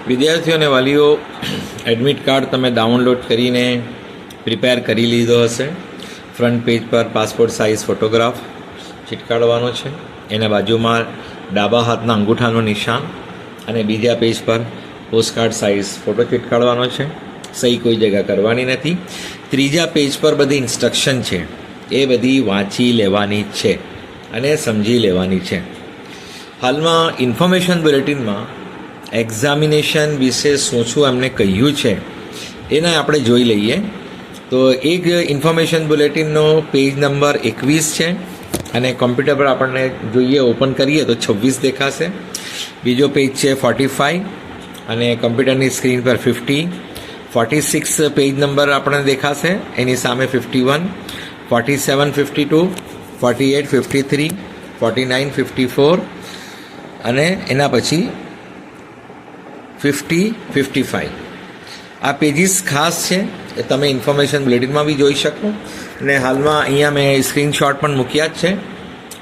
વિદ્યાર્થીઓ અને વાલીઓ એડમિટ કાર્ડ તમે ડાઉનલોડ કરીને પ્રિપેર કરી લીધો હશે. ફ્રન્ટ પેજ પર પાસપોર્ટ સાઇઝ ફોટોગ્રાફ ચીટકાડવાનો છે, એના બાજુમાં ડાબા હાથના અંગૂઠાનું નિશાન, અને બીજા પેજ પર પોસ્ટકાર્ડ સાઇઝ ફોટો ચીટકાડવાનો છે. સહી કોઈ જગ્યા કરવાની નથી. ત્રીજા પેજ પર બધી ઇન્સ્ટ્રક્શન છે, એ બધી વાંચી લેવાની છે અને સમજી લેવાની છે. હાલમાં ઇન્ફોર્મેશન બુલેટિનમાં એક્ઝામિનેશન વિશે શું એમને કહ્યું છે એને આપણે જોઈ લઈએ. તો એક ઇન્ફોર્મેશન બુલેટિનનો પેજ નંબર 21 છે અને કોમ્પ્યુટર પર આપણને જોઈએ ઓપન કરીએ તો 26 દેખાશે. બીજો પેજ છે 45 અને કોમ્પ્યુટરની સ્ક્રીન પર 50. 46 પેજ નંબર આપણને દેખાશે, એની સામે 51, 47, 52, 48, 53, 49, 54 અને એના પછી 50, 55. આ પેજીસ ખાસ છે, એ તમે ઇન્ફોર્મેશન બુલેટિનમાં બી જોઈ શકો. અને હાલમાં અહીંયા મેં સ્ક્રીનશોટ પણ મૂક્યા જ છે,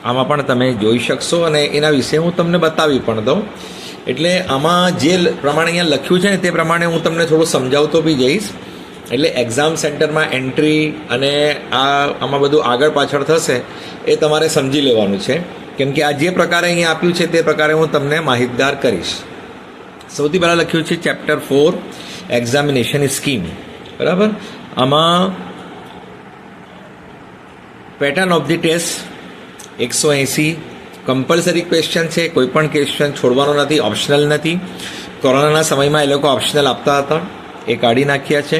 આમાં પણ તમે જોઈ શકશો અને એના વિશે હું તમને બતાવી પણ દઉં. એટલે આમાં જે પ્રમાણે અહીંયા લખ્યું છે ને તે પ્રમાણે હું તમને થોડું સમજાવતો બી જઈશ. એટલે એક્ઝામ સેન્ટરમાં એન્ટ્રી અને આમાં બધું આગળ પાછળ થશે એ તમારે સમજી લેવાનું છે, કેમ કે આ જે પ્રકારે અહીંયા આપ્યું છે તે પ્રકારે હું તમને માહિતગાર કરીશ. સૌથી પહેલાં લખ્યું છે ચેપ્ટર 4 એક્ઝામિનેશન સ્કીમ. બરાબર, આમાં pattern of the test 180 compulsory question છે, કોઈ પણ ક્વેશ્ચન છોડવાનો નથી, ઓપ્શનલ નથી. કોરોનાના સમયમાં એ લોકો ઓપ્શનલ આપતા હતા, એ કાઢી નાખ્યા છે.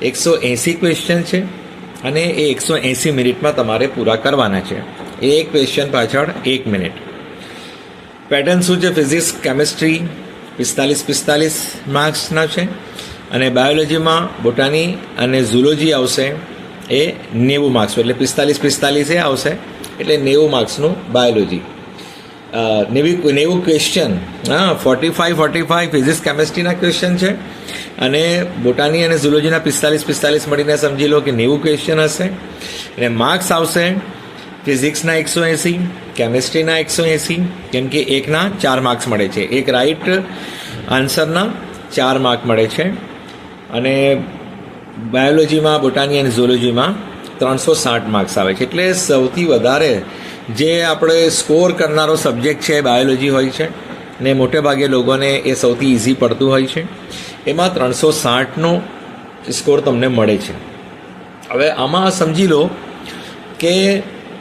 180 ક્વેશ્ચન છે અને એ 180 મિનિટમાં તમારે પૂરા કરવાના છે. એક ક્વેશ્ચન પાછળ 1 મિનિટ. પેટર્ન શું છે? ફિઝિક્સ, કેમિસ્ટ્રી 45 માર્ક્સના છે અને બાયોલોજીમાં બોટાની અને ઝૂલોજી આવશે એ 90 માર્ક્સ, એટલે 45 એ આવશે, એટલે 90 માર્ક્સનું બાયોલોજી. 90 ક્વેશ્ચન, 45 ફિઝિક્સ કેમિસ્ટ્રીના ક્વેશ્ચન છે અને બોટાની અને ઝૂલોજીના 45 મળીને સમજી લો કે 90 ક્વેશ્ચન હશે. અને માર્ક્સ આવશે ફિઝિક્સના 180, કેમિસ્ટ્રીના 180, કેમ કે એકના 4 માર્ક્સ મળે છે, એક રાઈટ આન્સરના 4 માર્ક મળે છે. અને બાયોલોજીમાં, બોટાની અને ઝૂલોજીમાં 360 માર્ક્સ આવે છે. એટલે સૌથી વધારે જે આપણે સ્કોર કરનારો સબ્જેક્ટ છે બાયોલોજી હોય છે ને મોટે ભાગે લોકોને એ સૌથી ઇઝી પડતું હોય છે. એમાં 360નો સ્કોર તમને મળે છે. હવે આમાં સમજી લો કે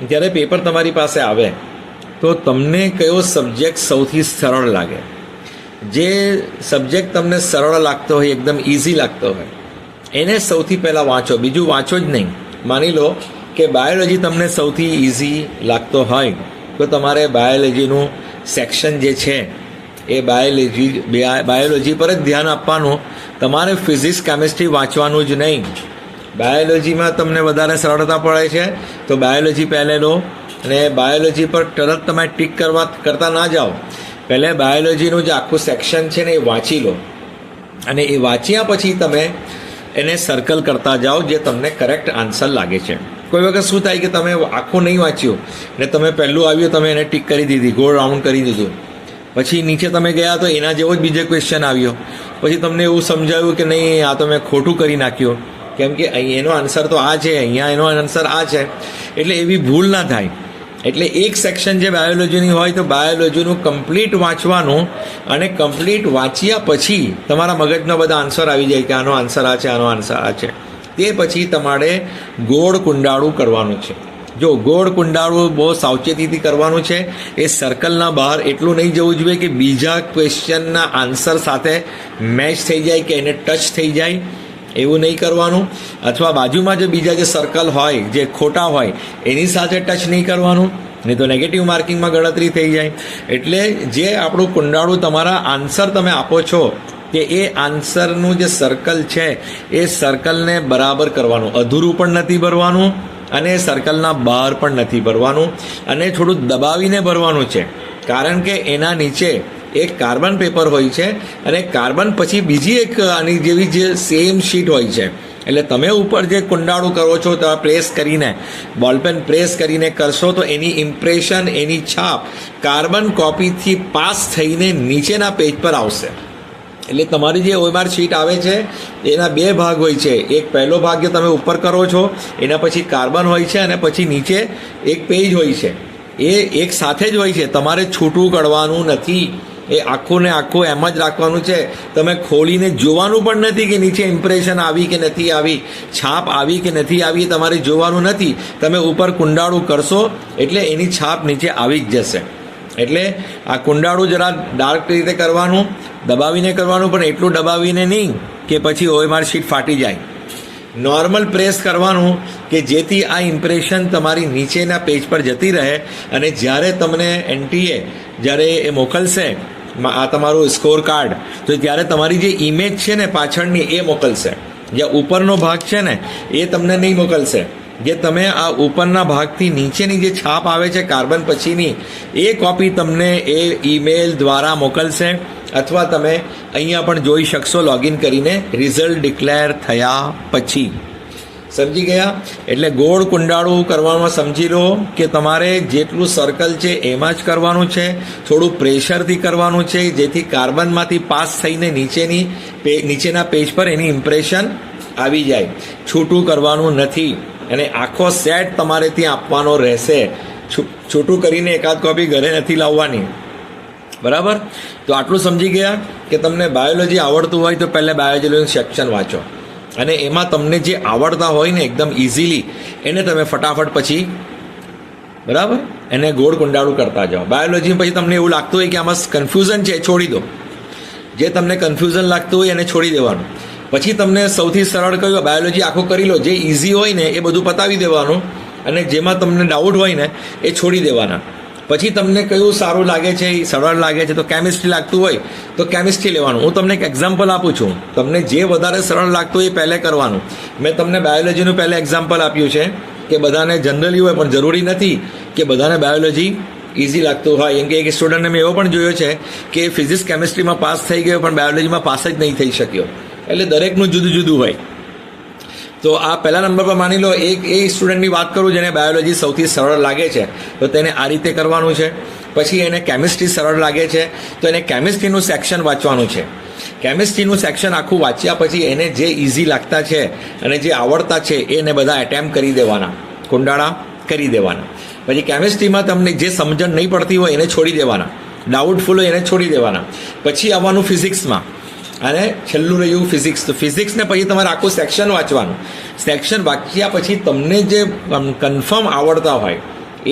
જ્યારે પેપર તમારી પાસે આવે તો તમને કયો સબ્જેક્ટ સૌથી સરળ લાગે. જે સબ્જેક્ટ તમને સરળ લાગતો હોય, એકદમ ઇઝી લાગતો હોય, એને સૌથી પહેલાં વાંચો, બીજું વાંચો જ નહીં. માની લો કે બાયોલોજી તમને સૌથી ઇઝી લાગતો હોય તો તમારે બાયોલોજીનું સેક્શન જે છે એ બાયોલોજી પર જ ધ્યાન આપવાનું. તમારે ફિઝિક્સ કેમિસ્ટ્રી વાંચવાનું જ નહીં. બાયોલોજીમાં તમને વધારે સરળતા પડે છે તો બાયોલોજી પહેલે લો અને બાયોલોજી પર તરત તમે ટીક કરતા ના જાઓ. પહેલે બાયોલોજીનું જે આખું સેક્શન છે ને એ વાંચી લો અને એ વાંચ્યા પછી તમે એને સર્કલ કરતા જાઓ જે તમને કરેક્ટ આન્સર લાગે છે. કોઈ વખત શું થાય કે તમે આખું નહીં વાંચ્યું ને તમે પહેલું આવ્યું તમે એને ટીક કરી દીધી, ગોળ રાઉન્ડ કરી દીધું, પછી નીચે તમે ગયા તો એના જેવો જ બીજો ક્વેશ્ચન આવ્યો, પછી તમને એવું સમજાયું કે નહીં આ તો મેં ખોટું કરી નાખ્યું, કેમ કે અહીં એનો આન્સર તો આ છે, અહીંયા એનો આન્સર આ છે. એટલે એવી ભૂલ ના થાય. એટલે એક સેક્શન જે બાયોલોજીની હોય તો બાયોલોજીનું કમ્પ્લીટ વાંચવાનું અને કમ્પ્લીટ વાંચ્યા પછી તમારા મગજમાં બધા આન્સર આવી જાય કે આનો આન્સર આ છે, આનો આન્સર આ છે. તે પછી તમારે ગોળ કુંડાળું કરવાનું છે. જો ગોળ કુંડાળું બહુ સાવચેતીથી કરવાનું છે. એ સર્કલના બહાર એટલું નહીં જવું જોઈએ કે બીજા ક્વેશ્ચનના આન્સર સાથે મેચ થઈ જાય કે એને ટચ થઈ જાય, એવું નહીં કરવાનું. અથવા બાજુમાં જે બીજા જે સર્કલ હોય જે ખોટા હોય એની સાથે ટચ નહીં કરવાનું, નહીં તો નેગેટિવ માર્કિંગમાં ગણતરી થઈ જાય. એટલે જે આપણું કુંડાળું તમારા આન્સર તમે આપો છો કે એ આન્સરનું જે સર્કલ છે એ સર્કલને બરાબર કરવાનું, અધૂરું પણ નથી ભરવાનું અને સર્કલના બહાર પણ નથી ભરવાનું અને થોડું દબાવીને ભરવાનું છે. કારણ કે એના નીચે એક કાર્બન પેપર હોય છે અને કાર્બન પછી બીજી એક આની જેવી જે સેમ શીટ હોય છે. એટલે તમે ઉપર જે કુંડાળું કરો છો તો પ્રેસ કરીને, બોલપેન પ્રેસ કરીને કરશો તો એની ઇમ્પ્રેશન, એની છાપ કાર્બન કોપીથી પાસ થઈને નીચેના પેજ પર આવશે. એટલે તમારી જે OMR શીટ આવે છે એના બે ભાગ હોય છે. એક પહેલો ભાગ જે તમે ઉપર કરો છો એના પછી કાર્બન હોય છે અને પછી નીચે એક પેજ હોય છે. એ એક સાથે જ હોય છે, તમારે છૂટું કરવાનું નથી. એ આખું ને આખું એમ જ રાખવાનું છે. તમે ખોલીને જોવાનું પણ નથી કે નીચે ઇમ્પ્રેશન આવી કે નથી આવી, છાપ આવી કે નથી આવી, તમારે જોવાનું નથી. તમે ઉપર કુંડાળું કરશો એટલે એની છાપ નીચે આવી જ જશે. એટલે આ કુંડાળું જરા ડાર્ક રીતે કરવાનું, દબાવીને કરવાનું, પણ એટલું દબાવીને નહીં કે પછી OMR શીટ ફાટી જાય. નોર્મલ પ્રેસ કરવાનું કે જેથી આ ઇમ્પ્રેશન તમારી નીચેના પેજ પર જતી રહે અને જ્યારે તમને NTA જ્યારે એ મોકલશે આ તમારું સ્કોર કાર્ડ, તો ત્યારે તમારી જે ઇમેજ છે ને પાછળની એ મોકલશે. જે ઉપરનો ભાગ છે ને એ તમને નહીં મોકલશે. જે તમે આ ઉપરના ભાગથી નીચેની જે છાપ આવે છે કાર્બન પછીની, એ કોપી તમને એ ઈમેલ દ્વારા મોકલશે. અથવા તમે અહીંયા પણ જોઈ શકશો લોગિન કરીને રિઝલ્ટ ડિક્લેર થયા પછી. સમજી ગયા? એટલે ગોળ કુંડાળું કરવામાં સમજી લો કે તમારે જેટલું સર્કલ છે એમાં જ કરવાનું છે. થોડું પ્રેશરથી કરવાનું છે જેથી કાર્બનમાંથી પાસ થઈને નીચેના પેજ પર એની ઇમ્પ્રેશન આવી જાય. છૂટું કરવાનું નથી અને આખો સેટ તમારે ત્યાં આપવાનો રહેશે. છૂટું કરીને એકાદ કોપી ઘરે નથી લાવવાની. બરાબર? તો આટલું સમજી ગયા કે તમને બાયોલોજી આવડતું હોય તો પહેલાં બાયોલોજીનું સેક્શન વાંચો અને એમાં તમને જે આવડતા હોય ને એકદમ ઇઝીલી એને તમે ફટાફટ પછી બરાબર એને ગોળ કુંડાળું કરતા જાઓ. બાયોલોજી પછી તમને એવું લાગતું હોય કે આમાં કન્ફ્યુઝન છે, છોડી દો. જે તમને કન્ફ્યુઝન લાગતું હોય એને છોડી દેવાનું. પછી તમને સૌથી સરળ કયું બાયોલોજી આખું કરી લો. જે ઇઝી હોય ને એ બધું પતાવી દેવાનું અને જેમાં તમને ડાઉટ હોય ને એ છોડી દેવાના. પછી તમને કયું સારું લાગે છે, સરળ લાગે છે, તો કેમિસ્ટ્રી લાગતું હોય તો કેમિસ્ટ્રી લેવાનું. હું તમને એક એક્ઝામ્પલ આપું છું. તમને જે વધારે સરળ લાગતું હોય એ પહેલે કરવાનું. મેં તમને બાયોલોજીનું પહેલે એક્ઝામ્પલ આપ્યું છે કે બધાને જનરલી હોય પણ જરૂરી નથી કે બધાને બાયોલોજી ઇઝી લાગતું હોય. એમ કે એક સ્ટુડન્ટને મેં એવો પણ જોયો છે કે ફિઝિક્સ કેમિસ્ટ્રીમાં પાસ થઈ ગયો પણ બાયોલોજીમાં પાસ જ નહીં થઈ શક્યો. એટલે દરેકનું જુદું જુદું હોય. તો આ પહેલા નંબર પર માની લો એ સ્ટુડન્ટની વાત કરું જેને બાયોલોજી સૌથી સરળ લાગે છે તો તેને આ રીતે કરવાનું છે. પછી એને કેમિસ્ટ્રી સરળ લાગે છે તો એને કેમિસ્ટ્રીનું સેક્શન વાંચવાનું છે. કેમિસ્ટ્રીનું સેક્શન આખું વાંચ્યા પછી એને જે ઇઝી લાગતા છે અને જે આવડતા છે એને બધા એટેમ્પ કરી દેવાના, કુંડાળા કરી દેવાના. પછી કેમિસ્ટ્રીમાં તમને જે સમજણ નહીં પડતી હોય એને છોડી દેવાના, ડાઉટફુલ હોય એને છોડી દેવાના. પછી આવવાનું ફિઝિક્સમાં અને છેલ્લું રહ્યું ફિઝિક્સ. તો ફિઝિક્સને પછી તમારે આખું સેક્શન વાંચવાનું. સેક્શન વાંચ્યા પછી તમને જે કન્ફર્મ આવડતા હોય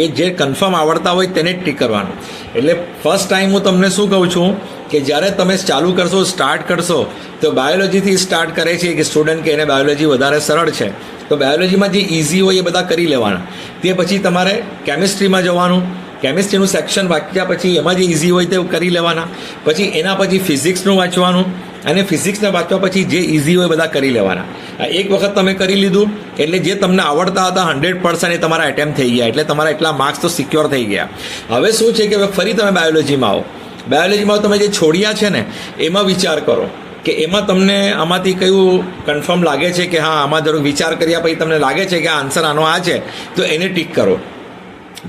એ જે કન્ફર્મ આવડતા હોય તેને જ ટીક કરવાનું. એટલે ફર્સ્ટ ટાઈમ હું તમને શું કહું છું કે જ્યારે તમે ચાલુ કરશો, સ્ટાર્ટ કરશો તો બાયોલોજીથી સ્ટાર્ટ કરે છે કે સ્ટુડન્ટ કે એને બાયોલોજી વધારે સરળ છે તો બાયોલોજીમાં જે ઇઝી હોય એ બધા કરી લેવાના. તે પછી તમારે કેમિસ્ટ્રીમાં જવાનું. કેમિસ્ટ્રીનું સેક્શન વાંચ્યા પછી એમાં જે ઇઝી હોય તે કરી લેવાના. પછી એના પછી ફિઝિક્સનું વાંચવાનું અને ફિઝિક્સને વાંચવા પછી જે ઇઝી હોય બધા કરી લેવાના. આ એક વખત તમે કરી લીધું એટલે જે તમને આવડતા હતા 100% એ તમારા એટેમ્પ થઈ ગયા. એટલે તમારા એટલા માર્ક્સ તો સિક્યોર થઈ ગયા. હવે શું છે કે ફરી તમે બાયોલોજીમાં આવો. બાયોલોજીમાં તમે જે છોડ્યા છે ને એમાં વિચાર કરો કે એમાં તમને આમાંથી કયું કન્ફર્મ લાગે છે કે હા આમાં જરૂર વિચાર કર્યા પછી તમને લાગે છે કે આ આન્સર આનો આ છે તો એને ટીક કરો.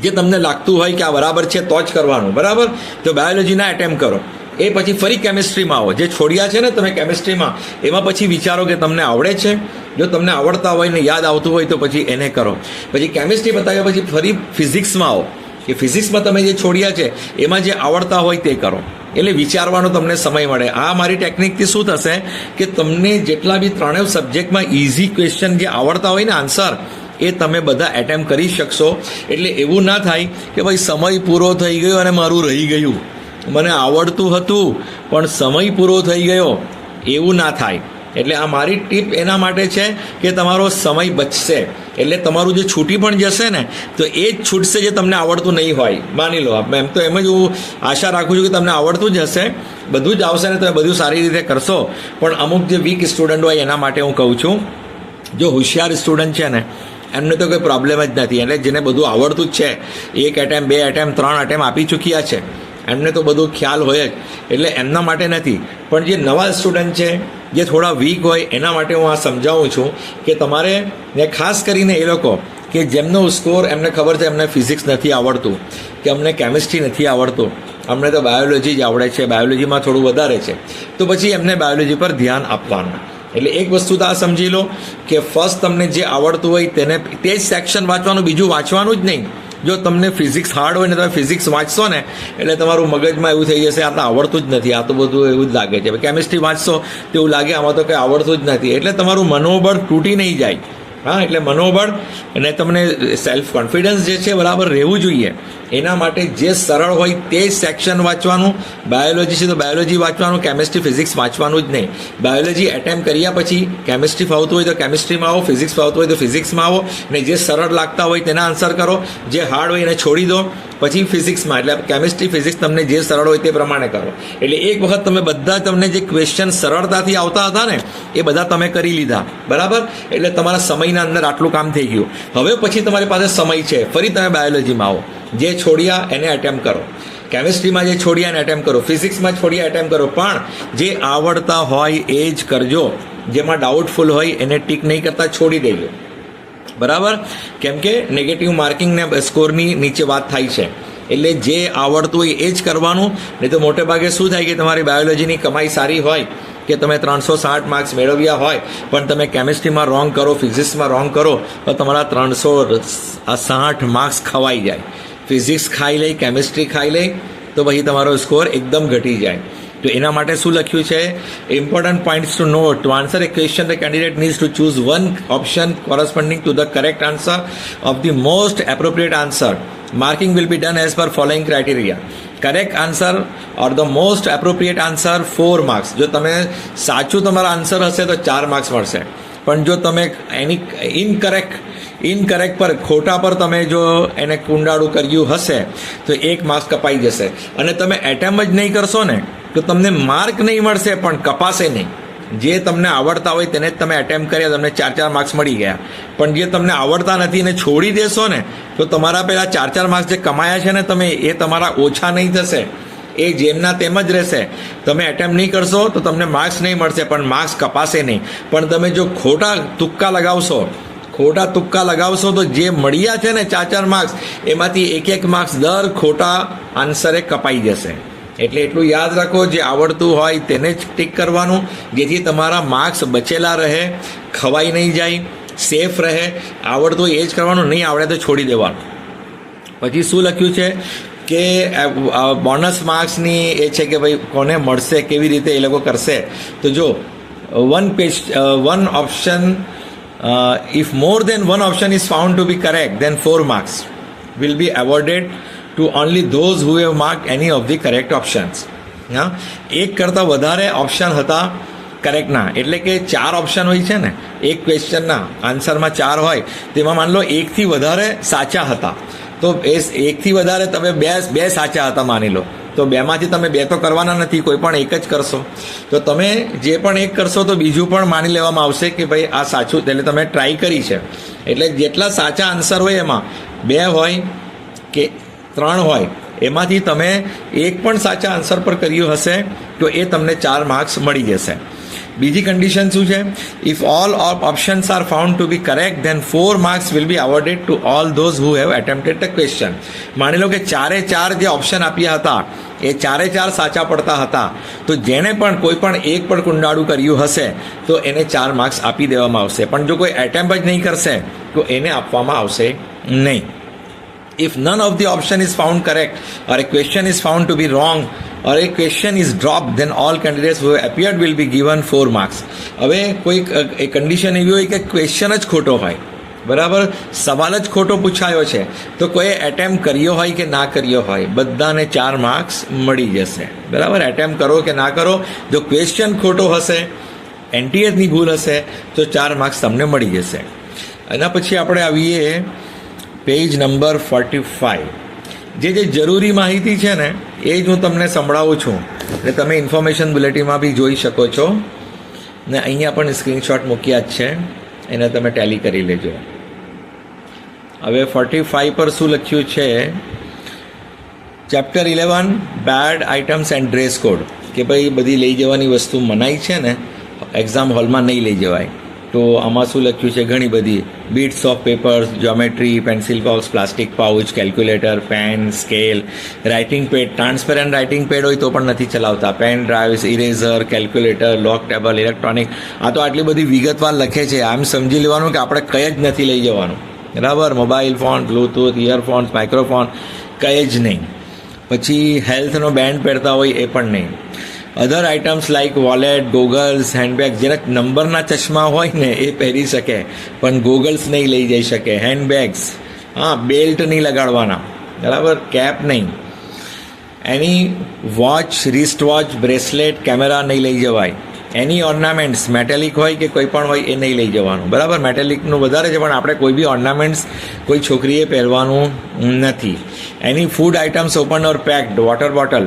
જે તમને લાગતું હોય કે આ બરાબર છે તો જ કરવાનું. બરાબર? તો બાયોલોજીના એટેમ્પ કરો. એ પછી ફરી કેમિસ્ટ્રીમાં આવો. જે છોડ્યા છે ને તમે કેમિસ્ટ્રીમાં એમાં પછી વિચારો કે તમને આવડે છે. જો તમને આવડતા હોય ને યાદ આવતું હોય તો પછી એને કરો. પછી કેમિસ્ટ્રી બતાવ્યા પછી ફરી ફિઝિક્સમાં આવો કે ફિઝિક્સમાં તમે જે છોડ્યા છે એમાં જે આવડતા હોય તે કરો. એટલે વિચારવાનો તમને સમય મળે. આ મારી ટેકનિકથી શું થશે કે તમને જેટલા બી ત્રણેય સબ્જેક્ટમાં ઇઝી ક્વેશ્ચન જે આવડતા હોય ને આન્સર એ તમે બધા એટેમ્પ કરી શકશો. એટલે એવું ના થાય કે ભાઈ સમય પૂરો થઈ ગયો અને મારું રહી ગયું, મને આવડતું હતું પણ સમય પૂરો થઈ ગયો, એવું ના થાય. એટલે આ મારી ટીપ એના માટે છે કે તમારો સમય બચશે. એટલે તમારું જે છૂટી પણ જશે ને તો એ જ છૂટશે જે તમને આવડતું નહીં હોય. માની લો એમ તો એમ જ હું આશા રાખું છું કે તમને આવડતું જ હશે, બધું જ આવશે ને તમે બધું સારી રીતે કરશો. પણ અમુક જે વીક સ્ટુડન્ટ હોય એના માટે હું કહું છું જો હોશિયાર સ્ટુડન્ટ છે ને એમને તો કોઈ પ્રોબ્લેમ જ નથી. એટલે જેને બધું આવડતું જ છે, 1 એટેમ્પ 2 એટેમ્પ 3 એટેમ્પ આપી ચૂક્યા છે, એમને તો બધું ખ્યાલ હોય જ. એટલે એમના માટે નથી. પણ જે નવા સ્ટુડન્ટ છે જે થોડા વીક હોય એના માટે હું આ સમજાવું છું કે તમારે ને ખાસ કરીને એ લોકો કે જેમનો સ્કોર એમને ખબર છે એમને ફિઝિક્સ નથી આવડતું કે અમને કેમિસ્ટ્રી નથી આવડતું, અમને તો બાયોલોજી જ આવડે છે, બાયોલોજીમાં થોડું વધારે છે, તો પછી એમને બાયોલોજી પર ધ્યાન આપવાનું. એટલે એક વસ્તુ તો આ સમજી લો કે ફર્સ્ટ તમને જે આવડતું હોય તેને તે જ સેક્શન વાંચવાનું, બીજું વાંચવાનું જ નહીં. જો તમને ફિઝિક્સ હાર્ડ હોય ને તમે ફિઝિક્સ વાંચશો ને એટલે તમારું મગજમાં એવું થઈ જશે આ તો આવડતું જ નથી, આ તો બધું એવું જ લાગે છે. કેમિસ્ટ્રી વાંચશો તો એવું લાગે આમાં તો કંઈ આવડતું જ નથી. એટલે તમારું મનોબળ તૂટી નહીં જાય. હા, એટલે મનોબળ અને તમને સેલ્ફ કોન્ફિડન્સ જે છે બરાબર રહેવું જોઈએ. એના માટે જે સરળ હોય તે જ સેક્શન વાંચવાનું. બાયોલોજી છે તો બાયોલોજી વાંચવાનું, કેમિસ્ટ્રી ફિઝિક્સ વાંચવાનું જ નહીં. બાયોલોજી એટેમ્પ કર્યા પછી કેમિસ્ટ્રી ફાવતું હોય તો કેમિસ્ટ્રીમાં આવો, ફિઝિક્સ ફાવતું હોય તો ફિઝિક્સમાં આવો, અને જે સરળ લાગતા હોય તેના આન્સર કરો, જે હાર્ડ હોય એને છોડી દો. પછી ફિઝિક્સમાં એટલે કેમિસ્ટ્રી ફિઝિક્સ તમને જે સરળ હોય તે પ્રમાણે કરો. એટલે એક વખત તમે બધા તમને જે ક્વેશ્ચન સરળતાથી આવતા હતા ને એ બધા તમે કરી લીધા, બરાબર. એટલે તમારા સમયના અંદર આટલું કામ થઈ ગયું. હવે પછી તમારી પાસે સમય છે, ફરી તમે બાયોલોજીમાં આવો. જે છોડ્યા એને એટેમ્પ કરો, કેમિસ્ટ્રીમાં જે છોડ્યા એને એટેમ્પ કરો, ફિઝિક્સમાં છોડ્યા એટેમ્પ કરો, પણ જે આવડતા હોય એ જ કરજો. જેમાં ડાઉટફુલ હોય એને ટીક નહીં કરતા છોડી દેજો, બરાબર. કેમ કે નેગેટિવ માર્કિંગ ને સ્કોરની નીચે વાત થાય છે. એટલે જે આવડતું હોય એ જ કરવાનું. નહીં તો મોટે ભાગે શું થાય કે તમારી બાયોલોજીની કમાઈ સારી હોય કે તમે 360 માર્ક્સ મેળવ્યા હોય પણ તમે કેમિસ્ટ્રીમાં રોંગ કરો, ફિઝિક્સમાં રોંગ કરો તો તમારા 360 માર્ક્સ ખવાઈ જાય. ફિઝિક્સ ખાઈ લે, કેમિસ્ટ્રી ખાઈ લે તો પછી તમારો સ્કોર એકદમ ઘટી જાય. તો એના માટે શું લખ્યું છે? Important points to note. To answer a question the candidate needs to choose one option corresponding to the correct answer of the most appropriate answer. Marking will be done as per following criteria. Correct answer or the most appropriate answer 4 marks. જો તમે સાચું તમારા answer હશે તો 4 marks મળશે. પણ જો તમે એની ઇનકરેક્ટ પર, ખોટા પર તમે જો એને કુંડાળું કર્યું હશે તો 1 માર્ક્સ કપાઈ જશે. અને તમે એટેમ્પ જ નહીં કરશો ને તો તમને માર્ક નહીં મળશે પણ કપાશે નહીં. જે તમને આવડતા હોય તેને જ તમે એટેમ્પ કર્યા, તમને 4 માર્ક્સ મળી ગયા. પણ જે તમને આવડતા નથી ને છોડી દેશો ને તો તમારા પેલા 4 માર્ક્સ જે કમાયા છે ને તમે, એ તમારા ઓછા નહીં થશે, એ જેમના તેમ જ રહેશે. તમે એટેમ્પ નહીં કરશો તો તમને માર્ક્સ નહીં મળશે પણ માર્ક્સ કપાશે નહીં. પણ તમે જો ખોટા તુક્કા લગાવશો તો જે મળ્યા છે ને 4 માર્ક્સ એમાંથી 1 માર્ક્સ દર ખોટા આન્સરે કપાઈ જશે. એટલે એટલું યાદ રાખો, જે આવડતું હોય તેને જ ટીક કરવાનું, જેથી તમારા માર્ક્સ બચેલા રહે, ખવાઈ નહીં જાય, સેફ રહે. આવડતું હોય એ જ કરવાનું, નહીં આવડે તો છોડી દેવાનું. પછી શું લખ્યું છે કે બોનસ માર્ક્સની એ છે કે ભાઈ કોને મળશે, કેવી રીતે એ લોકો કરશે. તો જો one option, if more than one option is found to be correct then 4 marks will be awarded to only those who have marked any of the correct options. હા, એક કરતાં વધારે ઓપ્શન હતા કરેક્ટના, એટલે કે 4 ઓપ્શન હોય છે ને એક ક્વેશ્ચનના આન્સરમાં 4 હોય, તેમાં માન લો 1થી વધારે સાચા હતા તો એ 1થી વધારે તમે બે સાચા હતા માની લો, તો 2માંથી તમે 2 તો કરવાના નથી, કોઈ પણ એક જ કરશો. તો તમે જે પણ એક કરશો તો બીજું પણ માની લેવામાં આવશે કે ભાઈ આ સાચું, એટલે તમે ટ્રાય કરી છે. એટલે જેટલા સાચા આન્સર હોય એમાં 2 હોય કે 3 હોય, એમાંથી તમે એક પણ સાચા આન્સર પર કર્યું હશે તો એ તમને 4 માર્ક્સ મળી જશે. બીજી કન્ડિશન શું છે? If all options are found to be correct then 4 marks will be awarded to all those who have attempted the question. માની લો કે 4 જે ઓપ્શન આપ્યા હતા એ 4 સાચા પડતા હતા, તો જેણે પણ કોઈ પણ એક પણ કુંડાળું કર્યું હશે તો એને 4 માર્ક્સ આપી દેવામાં આવશે. પણ જો કોઈ એટેમ્પ જ નહીં કરશે તો એને આપવામાં આવશે નહીં. If none of the option is found correct or a question is found to be wrong or a question is dropped then all candidates who have appeared will be given 4 marks. હવે કોઈ condition એવી હોય કે question જ ખોટો હોય, બરાબર, સવાલ જ ખોટો પૂછાયો છે, તો કોઈ એટેમ્પ કર્યો હોય કે ના કર્યો હોય બધાને 4 માર્ક્સ મળી જશે. બરાબર, એટેમ્પ કરો કે ના કરો, જો ક્વેશ્ચન ખોટો હશે, એનટીએસની ભૂલ હશે તો 4 માર્ક્સ તમને મળી જશે. એના પછી આપણે આવીએ પેજ નંબર 45. જે જરૂરી માહિતી છે ને એ જ હું તમને સંભળાવું છું, એટલે તમે ઇન્ફોર્મેશન બુલેટિનમાં બી જોઈ શકો છો ને અહીંયા પણ સ્ક્રીનશોટ મૂક્યા જ છે, એને તમે ટેલી કરી લેજો. હવે 45 પર શું લખ્યું છે? Chapter 11 banned items and dress code, કે ભાઈ બધી લઈ જવાની વસ્તુ મનાઈ છે ને, એક્ઝામ હોલમાં નહીં લઈ જવાય. તો આમાં શું લખ્યું છે, ઘણી બધી bits of papers, geometry, pencil box, plastic pouch, calculator, pen, scale, writing pad. Transparent writing pad હોય તો પણ નથી ચલાવતા. Pen drives, eraser, calculator, log table, electronic. આ તો આટલી બધી વિગતવાર લખે છે. આમ સમજી લેવાનું કે આપણે કંઈ જ નથી લઈ જવાનું, બરાબર. Mobile phone, Bluetooth, earphones, microphone કંઈ જ નહીં. પછી હેલ્થનો બેન્ડ પહેરતા હોય એ પણ નહીં. Other items like wallet, goggles, handbag. જેના નંબરના ચશ્મા હોય ને એ પહેરી શકે, પણ ગોગલ્સ નહીં લઈ જઈ શકે. હેન્ડબેગ્સ, હા, બેલ્ટ નહીં લગાડવાના, બરાબર. કેપ નહીં. એની watch, wrist watch, bracelet, camera નહીં લઈ જવાય. એની ઓર્નામેન્ટ્સ મેટેલિક હોય કે કોઈ પણ હોય એ નહીં લઈ જવાનું, બરાબર. મેટેલિકનું વધારે છે, પણ આપણે કોઈ બી ઓર્નામેન્ટ્સ કોઈ છોકરીએ પહેરવાનું નથી. એની ફૂડ આઇટમ્સ ઓપન ઓર પેક્ડ. વોટર બોટલ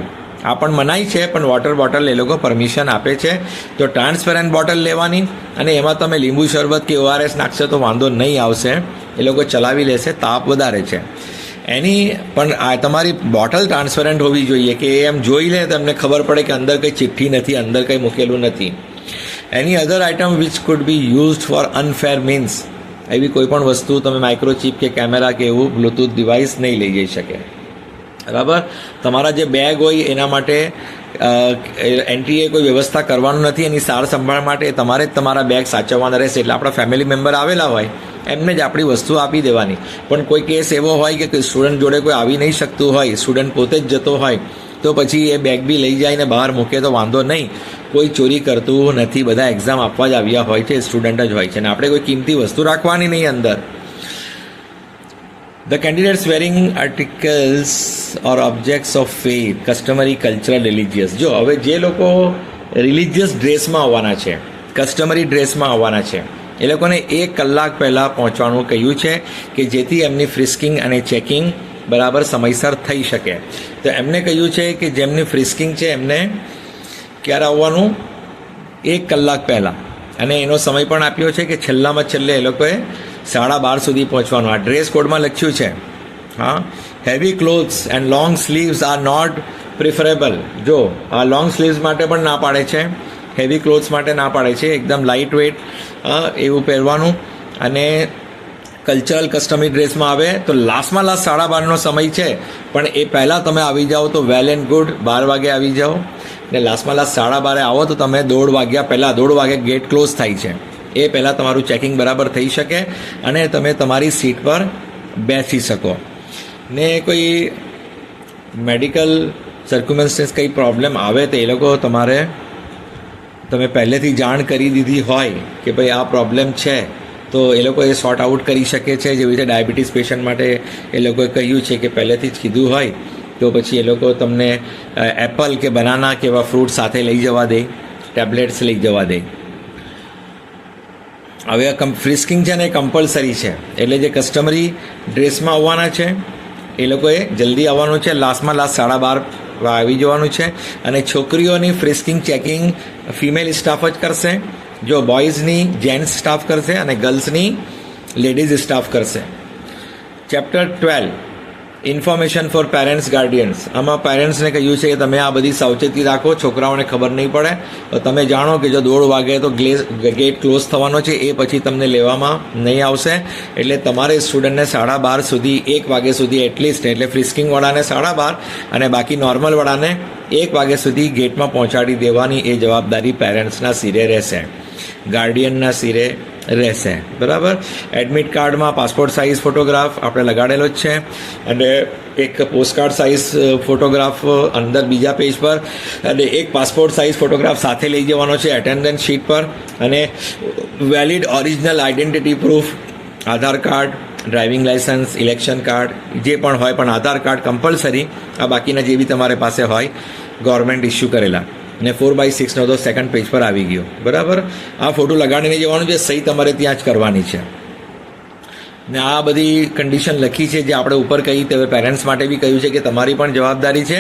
આ પણ મનાઈ છે, પણ વોટર બોટલ એ લોકો પરમિશન આપે છે. તો ટ્રાન્સપેરન્ટ બોટલ લેવાની, અને એમાં તમે લીંબુ શરબત કે ORS નાખશો તો વાંધો નહીં આવશે, એ લોકો ચલાવી લેશે. તાપ વધારે છે એની, પણ આ તમારી બોટલ ટ્રાન્સપેરન્ટ હોવી જોઈએ કે એમ જોઈ લે તમને ખબર પડે કે અંદર કંઈ ચિઠ્ઠી નથી, અંદર કંઈ મૂકેલું નથી. એની other item which could be used for unfair means. એવી કોઈ પણ વસ્તુ તમે માઇક્રોચિપ કે કેમેરા કે એવું બ્લૂટૂથ ડિવાઇસ નહીં લઈ જઈ શકે, બરાબર. તમારા જે બેગ હોય એના માટે એન્ટ્રીએ કોઈ વ્યવસ્થા કરવાનું નથી. એની સાર સંભાળ માટે તમારે જ તમારા બેગ સાચવવાના રહેશે. એટલે આપણા ફેમિલી મેમ્બર આવેલા હોય એમને જ આપણી વસ્તુ આપી દેવાની. પણ કોઈ કેસ એવો હોય કે સ્ટુડન્ટ જોડે કોઈ આવી નહીં શકતું હોય, સ્ટુડન્ટ પોતે જ જતો હોય, તો પછી એ બેગ બી લઈ જાય ને બહાર મૂકે તો વાંધો નહીં. કોઈ ચોરી કરતું નથી, બધા એક્ઝામ આપવા જ આવ્યા હોય છે, સ્ટુડન્ટ જ હોય છે, અને આપણે કોઈ કિંમતી વસ્તુ રાખવાની નહીં અંદર. The candidates wearing articles or objects of faith, customary, cultural, religious. જો હવે જે લોકો રિલિજિયસ ડ્રેસમાં આવવાના છે, કસ્ટમરી ડ્રેસમાં આવવાના છે, એ લોકોને 1 કલાક પહેલાં પહોંચવાનું કહ્યું છે કે જેથી એમની ફ્રિસ્કિંગ અને ચેકિંગ બરાબર સમયસર થઈ શકે. તો એમને કહ્યું છે કે જેમની ફ્રિસ્કિંગ છે એમને ક્યારે આવવાનું, 1 કલાક પહેલાં. અને એનો સમય પણ આપ્યો છે કે છેલ્લામાં છેલ્લે એ લોકોએ 12:30 સુધી પહોંચવાનું. આ ડ્રેસ કોડમાં લખ્યું છે. હા, heavy clothes and long sleeves are not preferable. જો આ લોંગ સ્લીવ્સ માટે પણ ના પાડે છે, હેવી ક્લોથ્સ માટે ના પાડે છે. એકદમ લાઇટ વેઇટ એવું પહેરવાનું. અને કલ્ચરલ કસ્ટમરી ડ્રેસમાં આવે તો લાસ્ટમાં લાસ્ટ 12:30નો સમય છે, પણ એ પહેલાં તમે આવી જાઓ તો વેલ એન્ડ ગુડ. 12 વાગે આવી જાઓ ને લાસ્ટમાં લાસ્ટ 12:30 આવો તો તમે 1:30 વાગ્યા પહેલાં, 1:30 વાગે ગેટ ક્લોઝ થાય છે, એ પહેલાં તમારું ચેકિંગ બરાબર થઈ શકે અને તમે તમારી સીટ પર બેસી શકો. ને કોઈ મેડિકલ સર્ક્યુમન્સ્ટન્સ કંઈ પ્રોબ્લેમ આવે તો એ લોકો તમે પહેલેથી જાણ કરી દીધી હોય કે ભાઈ આ પ્રોબ્લેમ છે, તો એ લોકો એ સોર્ટ આઉટ કરી શકે છે. જેવી રીતે ડાયાબિટીસ પેશન્ટ માટે એ લોકોએ કહ્યું છે કે પહેલેથી જ કીધું હોય તો પછી એ લોકો તમને એપલ કે બનાના કે એવા ફ્રૂટ સાથે લઈ જવા દે, ટેબ્લેટ્સ લઈ જવા દે. હવે ફ્રિસ્કિંગ છે ને એ કમ્પલસરી છે, એટલે જે કસ્ટમરી ડ્રેસમાં આવવાના છે એ લોકોએ જલ્દી આવવાનું છે. લાસ્ટમાં લાસ્ટ 12:30 આવી જવાનું છે. અને છોકરીઓની ફ્રિસ્કિંગ ચેકિંગ ફિમેલ સ્ટાફ જ કરશે. જો બોયઝની જેન્ટ્સ સ્ટાફ કરશે અને ગર્લ્સની લેડીઝ સ્ટાફ કરશે. Chapter 12 information for parents guardians. આમાં પેરેન્ટ્સને કહ્યું છે કે તમે આ બધી સાવચેતી રાખો, છોકરાઓને ખબર નહીં પડે. તો તમે જાણો કે જો 1:30 વાગે તો ગેટ ક્લોઝ થવાનો છે, એ પછી તમને લેવામાં નહીં આવશે. એટલે તમારે સ્ટુડન્ટને 12:30 સુધી, 1 વાગ્યા સુધી એટલીસ્ટ, એટલે ફ્રિસ્કિંગવાળાને 12:30 અને બાકી નોર્મલવાળાને 1 વાગ્યા સુધી ગેટમાં પહોંચાડી દેવાની એ જવાબદારી પેરેન્ટ્સના સિરે રહેશે, ગાર્ડિયનના સિરે રહેશે, બરાબર. એડમિટ કાર્ડમાં પાસપોર્ટ સાઇઝ ફોટોગ્રાફ આપણે લગાડેલો જ છે, અને એક પોસ્ટકાર્ડ સાઇઝ ફોટોગ્રાફ અંદર બીજા પેજ પર, અને એક પાસપોર્ટ સાઇઝ ફોટોગ્રાફ સાથે લઈ જવાનો છે એટેન્ડન્સ શીટ પર. અને valid original identity proof, Aadhaar card, driving licence, election card જે પણ હોય, પણ આધાર કાર્ડ કમ્પલસરી. આ બાકીના જે બી તમારે પાસે હોય ગવર્મેન્ટ ઇસ્યુ કરેલા. ને 4/6 તો સેકન્ડ પેજ પર આવી ગયો, બરાબર. આ ફોટો લગાડીને જવાનું છે, સહી તમારે ત્યાં જ કરવાની છે. ને આ બધી કન્ડિશન લખી છે જે આપણે ઉપર કહી, તે પેરેન્ટ્સ માટે બી કહ્યું છે કે તમારી પણ જવાબદારી છે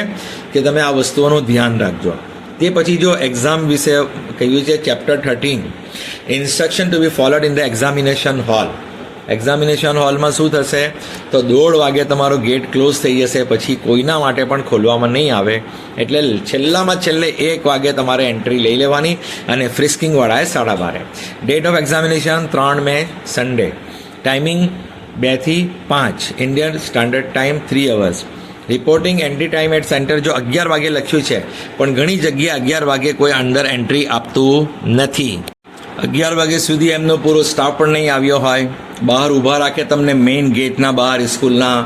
કે તમે આ વસ્તુઓનું ધ્યાન રાખજો. તે પછી જો એક્ઝામ વિશે કહ્યું છે chapter 13 instruction to be followed in the examination hall. Examination હોલમાં શું થશે તો 1:30 વાગે તમારો ગેટ ક્લોઝ થઈ જશે, પછી કોઈના માટે પણ ખોલવામાં નહીં આવે. એટલે છેલ્લામાં છેલ્લે 1 વાગે તમારે એન્ટ્રી લઈ લેવાની અને ફ્રિસ્કિંગવાળાએ 12:30. Date of examination 3 May Sunday. Timing 2 થી 5, Indian standard time 3 hours. Reporting entry time at centre જો 11 વાગે લખ્યું છે, પણ ઘણી જગ્યાએ 11 વાગે કોઈ અંદર એન્ટ્રી આપતું નથી. 11 વાગે સુધી એમનો પૂરો સ્ટાફ પણ નહીં આવ્યો હોય. બહાર ઊભા રાખે તમને મેઇન ગેટના બહાર, સ્કૂલના,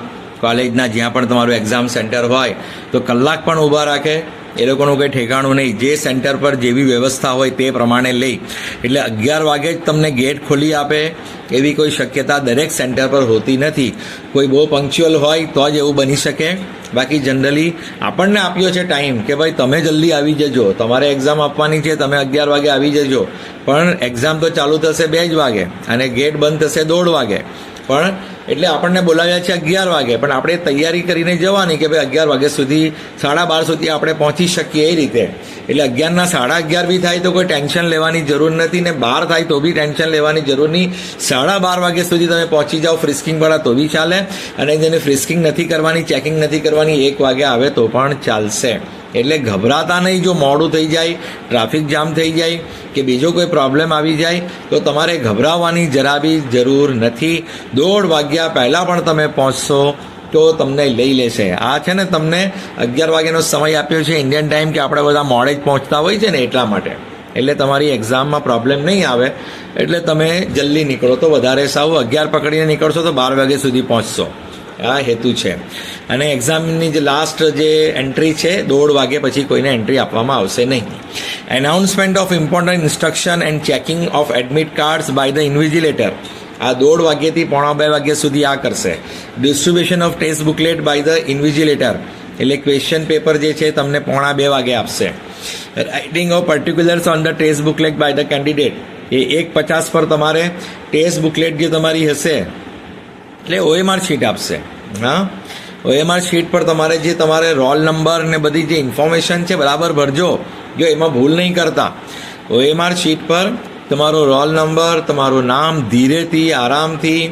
કોલેજના, જ્યાં પણ તમારું એક્ઝામ સેન્ટર હોય તો કલાક પણ ઊભા રાખે. એ લોકોનું કંઈ ઠેકાણું નહીં. જે સેન્ટર પર જેવી વ્યવસ્થા હોય તે પ્રમાણે લઈ, એટલે 11 વાગે જ તમને ગેટ ખોલી આપે એવી કોઈ શક્યતા દરેક સેન્ટર પર હોતી નથી. કોઈ બહુ પંક્ચ્યુઅલ હોય તો જ એવું બની શકે. બાકી જનરલી આપણને આપ્યો છે ટાઈમ કે ભાઈ તમે જલ્દી આવી જજો, તમારે એક્ઝામ આપવાની છે, તમે 11 વાગે આવી જજો. પણ એક્ઝામ તો ચાલુ થશે 2 જ વાગે અને ગેટ બંધ થશે 1:30 વાગે. પણ એટલે આપણને બોલાવ્યા છે 11 વાગે, પણ આપણે તૈયારી કરીને જવાની કે ભાઈ 11 વાગ્યા સુધી, 12:30 સુધી આપણે પહોંચી શકીએ એ રીતે. એટલે 11 ના 11:30 બી થાય તો કોઈ ટેન્શન લેવાની જરૂર નથી, ને 12 થાય તો બી ટેન્શન લેવાની જરૂર નહીં. 12:30 વાગ્યા સુધી તમે પહોંચી જાઓ ફ્રિસ્કિંગવાળા તો બી ચાલે, અને જેને ફ્રિસ્કિંગ નથી કરવાની, ચેકિંગ નથી કરવાની, 1 વાગે આવે તો પણ ચાલશે. એટલે ગભરાતા નહીં. જો મોડું થઈ જાય, ટ્રાફિક જામ થઈ જાય કે બીજો કોઈ પ્રોબ્લેમ આવી જાય તો તમારે ગભરાવાની જરા બી જરૂર નથી. 1:30 વાગ્યા પહેલાં પણ તમે પહોંચશો તો તમને લઈ લેશે. આ છે ને તમને 11 વાગ્યાનો સમય આપ્યો છે ઇન્ડિયન ટાઈમ, કે આપણે બધા મોડે જ પહોંચતા હોય છે ને એટલા માટે. એટલે તમારી એક્ઝામમાં પ્રોબ્લેમ નહીં આવે. એટલે તમે જલ્દી નીકળો તો વધારે સારું. 11 પકડીને નીકળશો તો 12 વાગ્યા સુધી પહોંચશો. આ હેતુ છે. અને એક્ઝામની જે લાસ્ટ જે એન્ટ્રી છે 1:30 વાગે પછી કોઈને એન્ટ્રી આપવામાં આવશે નહીં. Announcement of important instruction and checking of admit cards by the invigilator. આ 1:30 વાગ્યાથી 1:45 વાગ્યા સુધી આ કરશે. Distribution of test booklet by the invigilator, એટલે ક્વેશ્ચન પેપર જે છે તમને 1:45 વાગે આપશે. Writing of particulars on the test booklet by the candidate, એ 1:50 પર તમારે ટેસ્ટ બુકલેટ જે તમારી હશે એટલે OMR શીટ આપશે. હા, OMR શીટ પર તમારે જે તમારે રોલ નંબર ને બધી જે ઇન્ફોર્મેશન છે બરાબર ભરજો, જો એમાં ભૂલ નહીં કરતા. OMR શીટ પર તમારો રોલ નંબર, તમારું નામ ધીરેથી, આરામથી,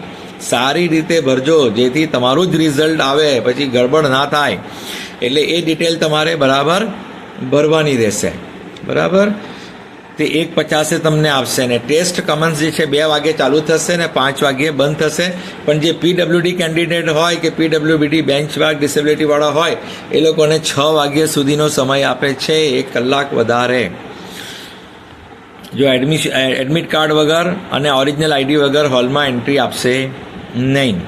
સારી રીતે ભરજો, જેથી તમારું જ રિઝલ્ટ આવે, પછી ગડબડ ના થાય. એટલે એ ડિટેલ તમારે બરાબર ભરવાની રહેશે. બરાબર, તે 1:50 તમને આપશે. ને ટેસ્ટ કમન્સ જે છે 2 વાગે ચાલુ થશે ને 5 વાગે બંધ થશે. પણ જે PWD કેન્ડિડેટ હોય કે PWD બેન્ચ માર્ક ડિસેબિલિટીવાળા હોય એ લોકોને 6 વાગ્યા સુધીનો સમય આપે છે, 1 કલાક વધારે. જો એડમિટ કાર્ડ વગર અને ઓરિજિનલ ID વગર હોલમાં એન્ટ્રી આપશે નહીં.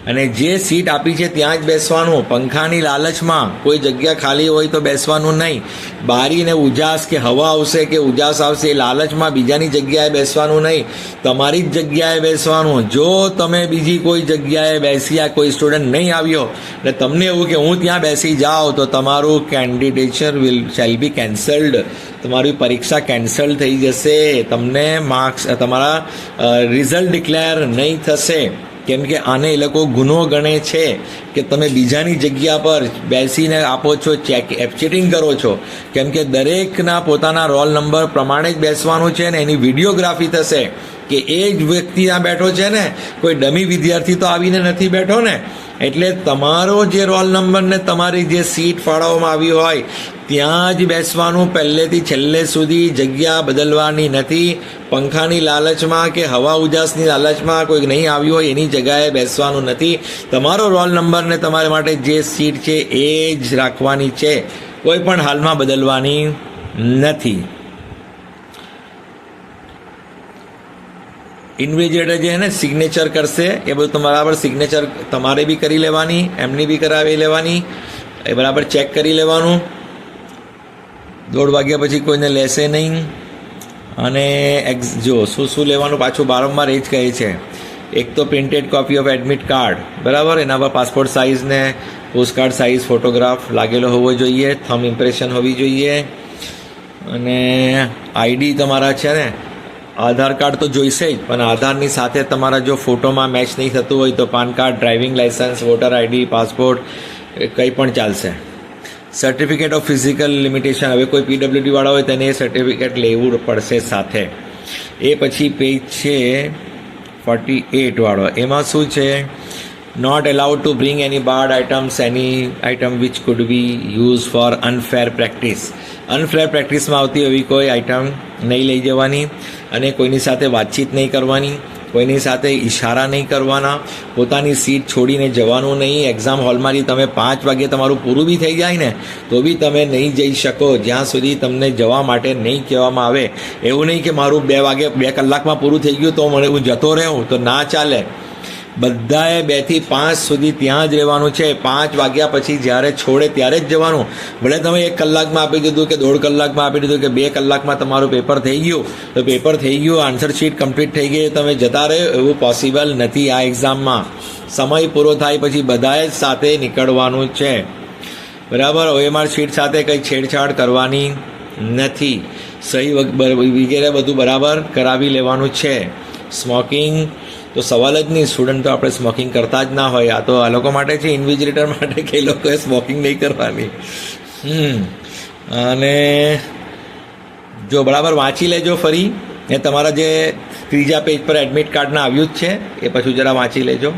અને જે સીટ આપી છે ત્યાં જ બેસવાનું. પંખાની લાલચમાં કોઈ જગ્યા ખાલી હોય તો બેસવાનું નહીં. બારીને ઉજાસ કે હવા આવશે કે ઉજાસ આવશે એ લાલચમાં બીજાની જગ્યાએ બેસવાનું નહીં. તમારી જ જગ્યાએ બેસવાનું. જો તમે બીજી કોઈ જગ્યાએ બેસ્યા, કોઈ સ્ટુડન્ટ નહીં આવ્યો એટલે તમને એવું કે હું ત્યાં બેસી જાઉં તો તમારું કેન્ડિડેચર શેલ બી કેન્સલ્ડ. તમારી પરીક્ષા કેન્સલ થઈ જશે. તમને માર્ક્સ, તમારા રિઝલ્ટ ડિક્લેર નહીં થશે. કેમ કે આને એ લોકો ગુનો ગણે છે કે તમે બીજાની જગ્યા પર બેસીને આપો છો, ચીટિંગ કરો છો. કેમ કે દરેકના પોતાના રોલ નંબર પ્રમાણે જ બેસવાનું છે ને એની વિડીયોગ્રાફી થશે કે એ જ વ્યક્તિ આ બેઠો છે ને, કોઈ ડમી વિદ્યાર્થી તો આવીને નથી બેઠો ને. એટલે તમારો જે રોલ નંબર ને તમારી જે સીટ ફાળવવામાં આવી હોય ત્યાં જ બેસવાનું. પહેલેથી છેલ્લે સુધી જગ્યા બદલવાની નથી. પંખાની લાલચમાં કે હવા ઉજાસની લાલચમાં કોઈ નહીં આવ્યું હોય એની જગ્યાએ બેસવાનું નથી. તમારો રોલ નંબર ને તમારા માટે જે સીટ છે એ જ રાખવાની છે, કોઈ પણ હાલમાં બદલવાની નથી. ઇન્વિજિલેટર જે ને સિગ્નેચર કરશે એ બધું બરાબર સિગ્નેચર તમારે બી કરી લેવાની, એમની બી કરાવી લેવાની, એ બરાબર ચેક કરી લેવાનું. 1:30 વાગ્યા પછી કોઈને લેશે નહીં. અને જો શું લેવાનું પાછું વારંવાર એ જ કહે છે. એક તો printed copy of admit card, બરાબર, એના પર પાસપોર્ટ સાઇઝ ને પોસ્ટકાર્ડ સાઇઝ ફોટોગ્રાફ લાગેલો હોવો જોઈએ, થમ ઇમ્પ્રેશન હોવી જોઈએ. અને ID તમારા છે ને, આધાર કાર્ડ તો જોઈશે જ, પણ આધારની સાથે તમારા જો ફોટોમાં મેચ નહીં થતું હોય તો PAN card, driving licence, water ID, passport કંઈ પણ ચાલશે. સર્ટિફિકેટ ઓફ ફિઝિકલ લિમિટેશન, હવે કોઈ PWD વાળા હોય તેને એ સર્ટિફિકેટ લેવું પડશે સાથે. એ પછી પેજ છે 48 વાળો, એમાં શું છે? Not allowed to bring any barred items, any item which could be use for unfair practice. Unfair પ્રેક્ટિસમાં આવતી એવી કોઈ આઇટમ નહીં લઈ જવાની, અને કોઈની સાથે વાતચીત નહીં કરવાની, કોઈની સાથે ઈશારા નહીં કરવાના, પોતાની સીટ છોડીને જવાનું નહીં. એક્ઝામ હોલમાંથી તમે 5 વાગે તમારું પૂરું બી થઈ જાય ને તો બી તમે નહીં જઈ શકો જ્યાં સુધી તમને જવા માટે નહીં કહેવામાં આવે. એવું નહીં કે મારું 2 કલાકમાં પૂરું થઈ ગયું તો મને હું જતો રહું, તો ના ચાલે. બધાએ 2 થી 5 સુધી ત્યાં જ રહેવાનું છે. 5 વાગ્યા પછી જ્યારે છોડે ત્યારે જ જવાનું. ભલે તમે 1 કલાકમાં આપી દીધું કે 1.5 કલાકમાં આપી દીધું કે 2 કલાકમાં તમારું પેપર થઈ ગયું તો પેપર થઈ ગયું, આન્સર શીટ કમ્પ્લીટ થઈ ગઈ, તમે જતા રહ્યો, એવું પોસિબલ નથી આ એક્ઝામમાં. સમય પૂરો થાય પછી બધાએ જ સાથે નીકળવાનું છે, બરાબર. OMR શીટ સાથે કંઈ છેડછાડ કરવાની નથી. સહી વગેરે બધું બરાબર કરાવી લેવાનું છે. સ્મોકિંગ તો સવાલ જ નહીં. સ્ટુડન્ટ તો આપણે સ્મોકિંગ કરતા જ ના હોય. આ તો આ લોકો માટે છે, ઇન્વિજિલેટર માટે, કે એ લોકોએ સ્મોકિંગ નહીં કરવાની. અને જો બરાબર વાંચી લેજો ફરી. એ તમારા જે 3જા પેજ પર એડમિટ કાર્ડના આવ્યું જ છે એ પછી જરા વાંચી લેજો,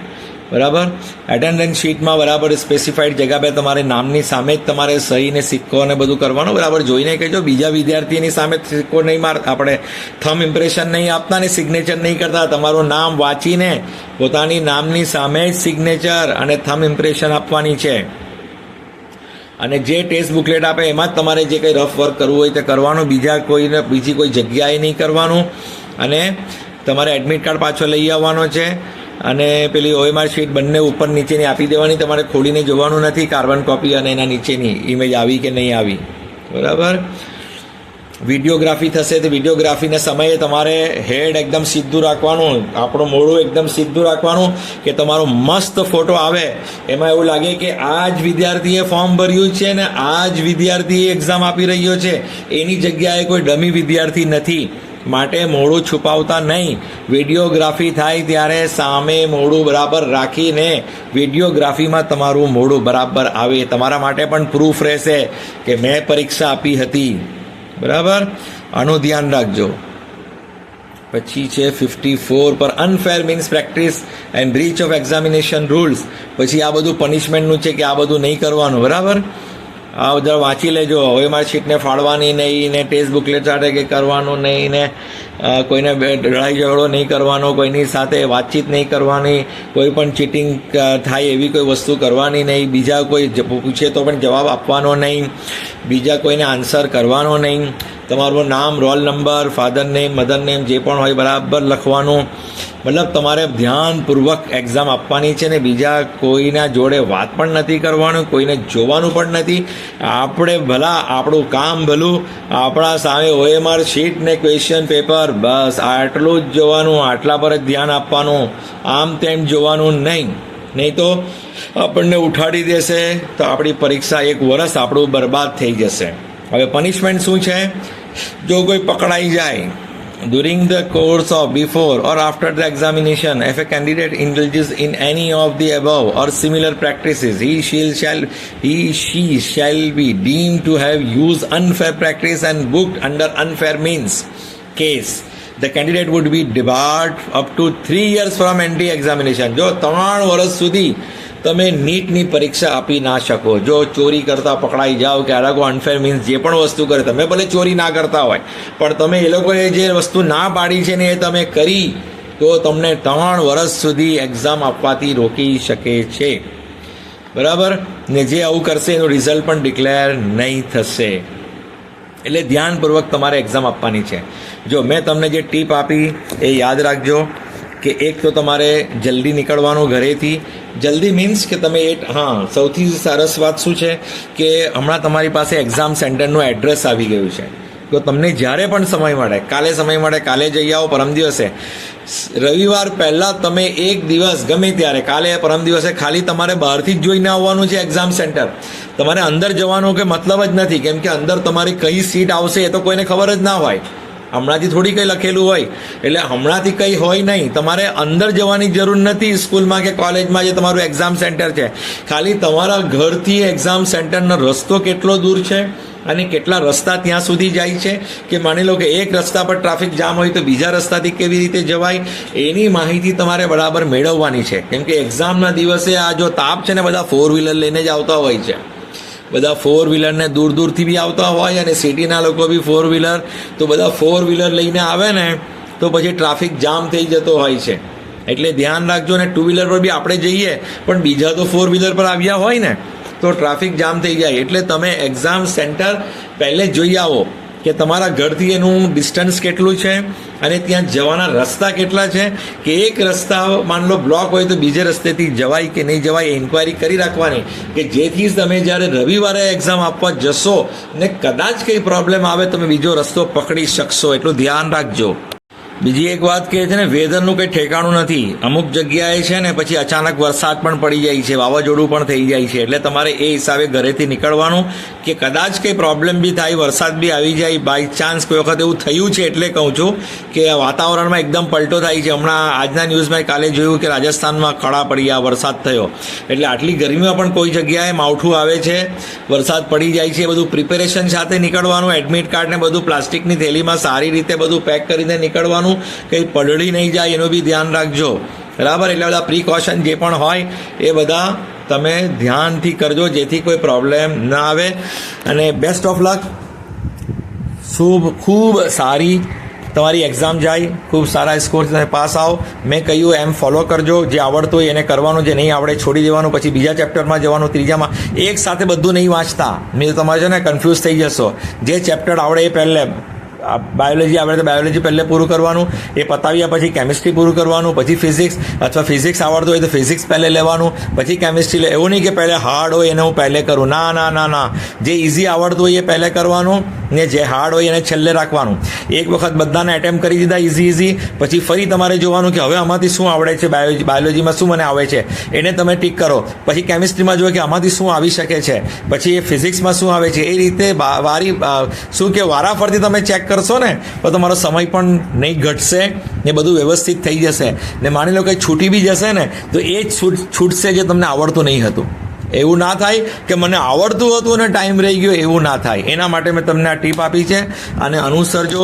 બરાબર. એટેન્ડન્સ શીટમાં બરાબર સ્પેસિફાઈડ જગ્યા પર તમારે નામની સામે જ તમારે સહી ને સિક્કો અને બધું કરવાનું, બરાબર. જોઈને કહેજો. બીજા વિદ્યાર્થીની સામે સિક્કો નહીં આપણે થમ ઇમ્પ્રેશન નહીં આપતા ને સિગ્નેચર નહીં કરતા. તમારું નામ વાંચીને પોતાની નામની સામે જ સિગ્નેચર અને થમ ઇમ્પ્રેશન આપવાની છે. અને જે ટેસ્ટ બુકલેટ આપે એમાં જ તમારે જે કંઈ રફ વર્ક કરવું હોય તે કરવાનું, બીજી કોઈ જગ્યાએ નહીં કરવાનું. અને તમારે એડમિટ કાર્ડ પાછો લઈ આવવાનો છે. અને પેલી OMR શીટ બંને ઉપર નીચેની આપી દેવાની. તમારે ખોલીને જોવાનું નથી કાર્બન કોપી અને એના નીચેની ઇમેજ આવી કે નહીં આવી, બરાબર. વિડીયોગ્રાફી થશે તો વિડીયોગ્રાફીના સમયે તમારે હેડ એકદમ સીધું રાખવાનું, આપણું મોઢું એકદમ સીધું રાખવાનું કે તમારો મસ્ત ફોટો આવે. એમાં એવું લાગે કે આ જ વિદ્યાર્થીએ ફોર્મ ભર્યું છે ને આ જ વિદ્યાર્થી એક્ઝામ આપી રહ્યો છે, એની જગ્યાએ કોઈ ડમી વિદ્યાર્થી નથી. માટે મોઢું છુપાવતા નહીં. વિડીયોગ્રાફી થાય ત્યારે સામે મોઢું બરાબર રાખીને વિડીયોગ્રાફીમાં તમારું મોઢું બરાબર આવે. તમારા માટે પણ પ્રૂફ રહેશે કે મેં પરીક્ષા આપી હતી, બરાબર. આનું ધ્યાન રાખજો. પછી છે 54 પર unfair means practice and breach of examination rules. પછી આ બધું પનિશમેન્ટનું છે કે આ બધું નહીં કરવાનું, બરાબર. આ બધા વાંચી લેજો. OMR શીટને ફાડવાની નહીં ને ટેસ્ટ બુકલેટ સાથે કે કરવાનું નહીં ને કોઈને લડાઈ ઝઘડો નહીં કરવાનો, કોઈની સાથે વાતચીત નહીં કરવાની, કોઈ પણ ચીટિંગ થાય એવી કોઈ વસ્તુ કરવાની નહીં, બીજા કોઈ પૂછે તો પણ જવાબ આપવાનો નહીં, બીજા કોઈને આન્સર કરવાનો નહીં. તમારું નામ, roll number, father name, mother name જે પણ હોય બરાબર લખવાનું. મતલબ તમારે ધ્યાનપૂર્વક એક્ઝામ આપવાની છે ને બીજા કોઈના જોડે વાત પણ નથી કરવાનું, કોઈને જોવાનું પણ નથી. આપણે ભલા આપણું કામ ભલું, આપણા સામે OMR શીટ ને ક્વેશ્ચન પેપર, બસ આટલું જ જોવાનું, આટલા પર જ ધ્યાન આપવાનું. આમ તેમ જોવાનું નહીં તો આપણને ઉઠાડી દેશે તો આપણી પરીક્ષા 1 વર્ષ આપણું બરબાદ થઈ જશે. હવે પનિશમેન્ટ શું છે? જો કોઈ પકડાઈ જાય during the course of, before or after the examination, if a candidate indulges in any of the above or similar practices, she shall be deemed to have used unfair practice and booked under unfair means case. The candidate would be debarred up to 3 years from NT examination. જો 3 વર્ષ સુધી તમે નીટની પરીક્ષા આપી ના શકો. જો ચોરી કરતા પકડાઈ જાઓ કે આ લોકો અનફેર મીન્સ જે પણ વસ્તુ કરે, તમે ભલે ચોરી ના કરતા હોય પણ તમે એ લોકોએ જે વસ્તુ ના પાડી છે ને એ તમે કરી તો તમને 3 વર્ષ સુધી એક્ઝામ આપવાથી રોકી શકે છે, બરાબર. ને જે આવું કરશે એનું રિઝલ્ટ પણ ડિક્લેર નહીં થશે. એટલે ધ્યાનપૂર્વક તમારે એક્ઝામ આપવાની છે. જો મેં તમને જે ટીપ આપી એ યાદ રાખજો કે એક તો તમારે જલ્દી નીકળવાનું ઘરેથી. જલ્દી મીન્સ કે તમે સૌથી સરસ વાત શું છે કે હમણાં તમારી પાસે એક્ઝામ સેન્ટરનું એડ્રેસ આવી ગયું છે. તો તમને જ્યારે પણ સમય મળે, કાલે જઈ આવો, પરમ દિવસે, રવિવાર પહેલાં તમે 1 દિવસ ગમે ત્યારે, કાલે પરમ દિવસે ખાલી તમારે બહારથી જ જોઈને આવવાનું છે એક્ઝામ સેન્ટર. તમારે અંદર જવાનો કે મતલબ જ નથી, કેમ કે અંદર તમારી કઈ સીટ આવશે એ તો કોઈને ખબર જ ના હોય. હમણાંથી થોડી કંઈ લખેલું હોય, એટલે હમણાંથી કંઈ હોય નહીં. તમારે અંદર જવાની જરૂર નથી. સ્કૂલમાં કે કોલેજમાં જે તમારું એક્ઝામ સેન્ટર છે, ખાલી તમારા ઘરથી એક્ઝામ સેન્ટરનો રસ્તો કેટલો દૂર છે અને કેટલા રસ્તા ત્યાં સુધી જાય છે, કે માની લો કે એક રસ્તા પર ટ્રાફિક જામ હોય તો બીજા રસ્તાથી કેવી રીતે જવાય, એની માહિતી તમારે બરાબર મેળવવાની છે. કેમ કે એક્ઝામના દિવસે આ જો તાપ છે ને, બધા 4 વ્હીલર લઈને જ આવતા હોય છે. બધા 4 વ્હીલરને દૂર દૂરથી બી આવતા હોય, અને સિટીના લોકો બી 4 વ્હીલર, તો બધા 4 વ્હીલર લઈને આવે ને તો પછી ટ્રાફિક જામ થઈ જતો હોય છે. એટલે ધ્યાન રાખજો. ને 2 વ્હીલર પર બી આપણે જઈએ પણ બીજા તો 4 વ્હીલર પર આવ્યા હોય ને તો ટ્રાફિક જામ થઈ જાય. એટલે તમે એક્ઝામ સેન્ટર પહેલે જ જોઈ આવો કે તમારા ઘરથી એનું ડિસ્ટન્સ કેટલું છે અને ત્યાં જવાના રસ્તા કેટલા છે, કે એક રસ્તા માન લો બ્લોક હોય તો બીજે રસ્તેથી જવાય કે નહીં જવાય, ઇન્ક્વાયરી કરી રાખવાની, કે જેથી તમે જ્યારે રવિવારે એક્ઝામ આપવા જશો ને કદાચ કંઈ પ્રોબ્લેમ આવે તમે બીજો રસ્તો પકડી શકશો. એટલું ધ્યાન રાખજો. બીજી એક વાત કે છે ને, વેધરનું કંઈ ઠેકાણું નથી. અમુક જગ્યાએ છે ને પછી અચાનક વરસાદ પણ પડી જાય છે, વાવાઝોડું પણ થઈ જાય છે. એટલે તમારે એ હિસાબે ઘરેથી નીકળવાનું, કે કદાચ કંઈ પ્રોબ્લેમ બી થાય, વરસાદ બી આવી જાય, બાય ચાન્સ કોઈ વખત એવું થયું છે. એટલે કહું છું કે વાતાવરણમાં એકદમ પલટો થાય છે. હમણાં આજના ન્યૂઝમાં કાલે જોયું કે રાજસ્થાનમાં કળા પડ્યા, વરસાદ થયો. એટલે આટલી ગરમીમાં પણ કોઈ જગ્યાએ માવઠું આવે છે, વરસાદ પડી જાય છે. બધું પ્રિપેરેશન સાથે નીકળવાનું, એડમિટ કાર્ડ ને બધું પ્લાસ્ટિકની થેલીમાં સારી રીતે બધું પેક કરીને નીકળવાનું, કંઈ પલળી નહીં જાય એનું બી ધ્યાન રાખજો. બરાબર? એટલે બધા પ્રિકોશન જે પણ હોય એ બધા તમે ધ્યાનથી કરજો, જેથી કોઈ પ્રોબ્લેમ ના આવે. અને બેસ્ટ ઓફ લક. ખૂબ સારી તમારી એક્ઝામ જાય, ખૂબ સારા સ્કોરથી તમે પાસ આવો. મેં કહ્યું એમ ફોલો કરજો. જે આવડતું હોય એને કરવાનું, જે નહીં આવડે છોડી દેવાનું, પછી બીજા ચેપ્ટરમાં જવાનું, ત્રીજામાં. એક સાથે બધું નહીં વાંચતા, નહીં તો તમારે છે ને કન્ફ્યુઝ થઈ જશો. જે ચેપ્ટર આવડે એ પહેલે, બાયોલોજી આવડે તો બાયોલોજી પહેલે પૂરું કરવાનું, એ પતાવ્યા પછી કેમિસ્ટ્રી પૂરું કરવાનું, પછી ફિઝિક્સ, અથવા ફિઝિક્સ આવડતું હોય તો ફિઝિક્સ પહેલે લેવાનું, પછી કેમિસ્ટ્રી. એવું નહીં કે પહેલે હાર્ડ હોય એને હું પહેલે કરું. ના ના ના ના, જે ઇઝી આવડતું હોય એ પહેલે કરવાનું, ને જે હાર્ડ હોય એને છેલ્લે રાખવાનું. એક વખત બધાને એટેમ્પ કરી દીધા ઇઝી, પછી ફરી તમારે જોવાનું કે હવે આમાંથી શું આવડે છે, બાયોલોજીમાં શું મને આવે છે એને તમે ટીક કરો. પછી કેમિસ્ટ્રીમાં જુઓ કે આમાંથી શું આવી શકે છે, પછી એ ફિઝિક્સમાં શું આવે છે. એ રીતે શું કે વારાફરતી તમે ચેક કરશો ને તો તમારો સમય પણ નહીં ઘટશે, ને બધું વ્યવસ્થિત થઈ જશે. ને માની લો કે છૂટી બી જશે ને તો એ જ છૂટશે જે તમને આવડતું નહીં હતું. એવું ના થાય કે મને આવડતું હતું અને ટાઈમ રહી ગયો, એવું ના થાય. એના માટે મેં તમને આ ટીપ આપી છે, અને અનુસરજો.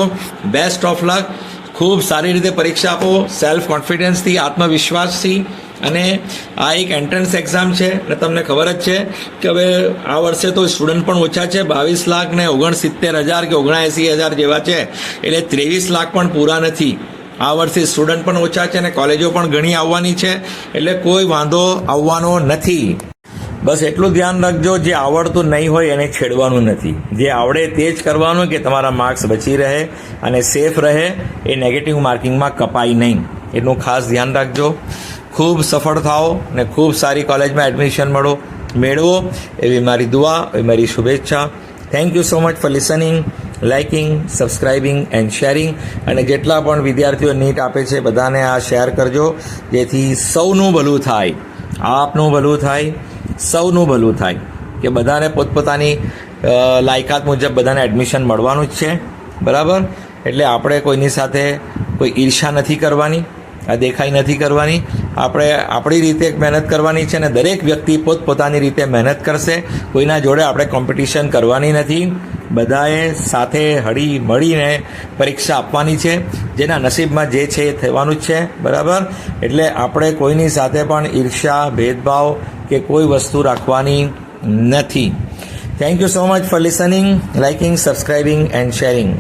Best of luck. ખૂબ સારી રીતે પરીક્ષા આપો, સેલ્ફ કોન્ફિડન્સથી, આત્મવિશ્વાસથી. અને આ એક એન્ટ્રન્સ એક્ઝામ છે, અને તમને ખબર જ છે કે હવે આ વર્ષે તો સ્ટુડન્ટ પણ ઓછા છે. 22,69,000 કે 79,000 જેવા છે. એટલે 23 લાખ પણ પૂરા નથી. આ વર્ષે સ્ટુડન્ટ પણ ઓછા છે અને કોલેજો પણ ઘણી આવવાની છે. એટલે કોઈ વાંધો આવવાનો નથી. બસ એટલું ધ્યાન રાખજો, જે આવડતું નહીં હોય એને છેડવાનું નથી. જે આવડે તે જ કરવાનું, કે તમારા માર્ક્સ બચી રહે અને સેફ રહે, એ નેગેટિવ માર્કિંગમાં કપાય નહીં. એટલું ખાસ ધ્યાન રાખજો. ખૂબ સફળ થાઓ ને ખૂબ સારી કોલેજમાં એડમિશન મેળવો એવી મારી દુઆ, એવી મારી શુભેચ્છા. Thank you so much for listening, liking, subscribing and sharing. અને જેટલા પણ વિદ્યાર્થીઓ નીટ આપે છે બધાને આ શેર કરજો, જેથી સૌનું ભલું થાય, આપનું ભલું થાય, સૌનું ભલું થાય. કે બધાને પોતપોતાની લાયકાત મુજબ બધાને એડમિશન મળવાનું જ છે. બરાબર? એટલે આપણે કોઈની સાથે કોઈ ઈર્ષા નથી કરવાની, આ દેખાઈ નથી કરવાની. આપણે આપણી રીતે મહેનત કરવાની છે, અને દરેક વ્યક્તિ પોતપોતાની રીતે મહેનત કરશે. કોઈના જોડે આપણે કોમ્પિટિશન કરવાની નથી. બધાએ સાથે હળી મળીને પરીક્ષા આપવાની છે. જેના નસીબમાં જે છે એ થવાનું જ છે. બરાબર? એટલે આપણે કોઈની સાથે પણ ઈર્ષા, ભેદભાવ કે કોઈ વસ્તુ રાખવાની નથી. Thank you so much for listening, liking, subscribing and sharing.